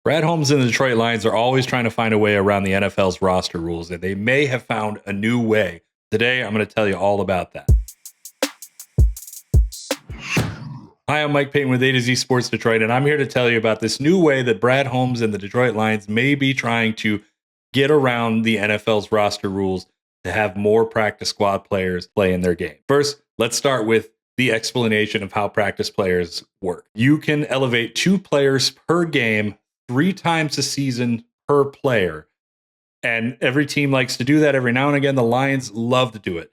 Brad Holmes and the Detroit Lions are always trying to find a way around the NFL's roster rules, and they may have found a new way. Today, I'm going to tell you all about that. Hi, I'm Mike Payton with A to Z Sports Detroit, and I'm here to tell you about this new way that Brad Holmes and the Detroit Lions may be trying to get around the NFL's roster rules to have more practice squad players play in their game. First, let's start with the explanation of how practice players work. You can elevate 2 players per game 3 times a season per player. And every team likes to do that every now and again. The Lions love to do it.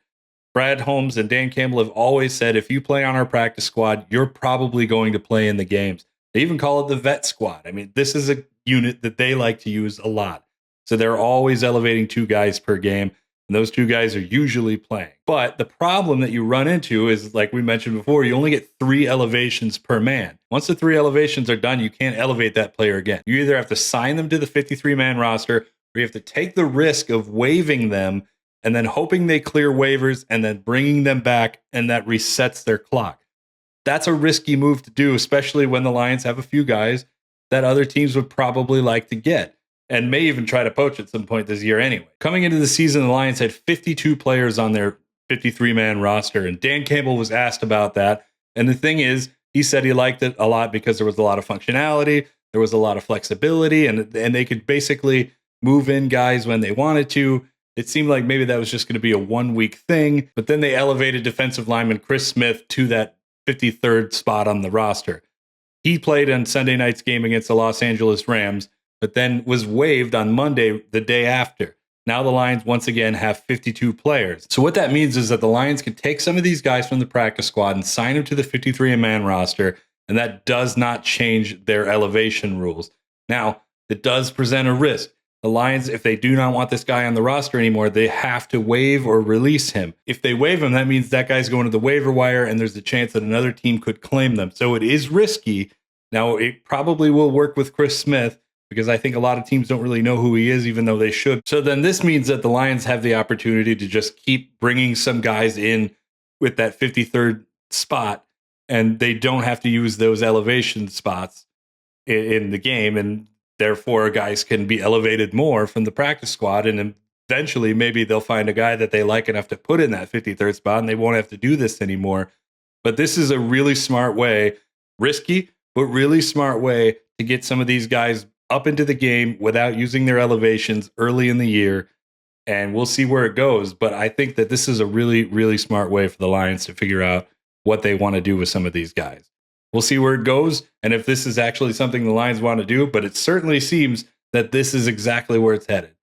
Brad Holmes and Dan Campbell have always said, if you play on our practice squad, you're probably going to play in the games. They even call it the vet squad. I mean, this is a unit that they like to use a lot. So they're always elevating 2 guys per game. And those 2 guys are usually playing. But the problem that you run into is, like we mentioned before, you only get 3 elevations per man. Once the 3 elevations are done, you can't elevate that player again. You either have to sign them to the 53-man roster, or you have to take the risk of waiving them and then hoping they clear waivers and then bringing them back, and that resets their clock. That's a risky move to do, especially when the Lions have a few guys that other teams would probably like to get and may even try to poach at some point this year anyway. Coming into the season, the Lions had 52 players on their 53-man roster, and Dan Campbell was asked about that. And the thing is, he said he liked it a lot because there was a lot of functionality, there was a lot of flexibility, and they could basically move in guys when they wanted to. It seemed like maybe that was just going to be a 1-week thing, but then they elevated defensive lineman Chris Smith to that 53rd spot on the roster. He played on Sunday night's game against the Los Angeles Rams, but then was waived on Monday, the day after. Now the Lions once again have 52 players. So what that means is that the Lions can take some of these guys from the practice squad and sign them to the 53-man roster, and that does not change their elevation rules. Now, it does present a risk. The Lions, if they do not want this guy on the roster anymore, they have to waive or release him. If they waive him, that means that guy's going to the waiver wire, and there's a chance that another team could claim them. So it is risky. Now, it probably will work with Chris Smith, because I think a lot of teams don't really know who he is, even though they should. So then this means that the Lions have the opportunity to just keep bringing some guys in with that 53rd spot, and they don't have to use those elevation spots in the game, and therefore guys can be elevated more from the practice squad, and eventually maybe they'll find a guy that they like enough to put in that 53rd spot, and they won't have to do this anymore. But this is a really smart way, risky, but really smart way to get some of these guys up into the game without using their elevations early in the year, and we'll see where it goes. But I think that this is a really, really smart way for the Lions to figure out what they want to do with some of these guys. We'll see where it goes, and if this is actually something the Lions want to do, but it certainly seems that this is exactly where it's headed.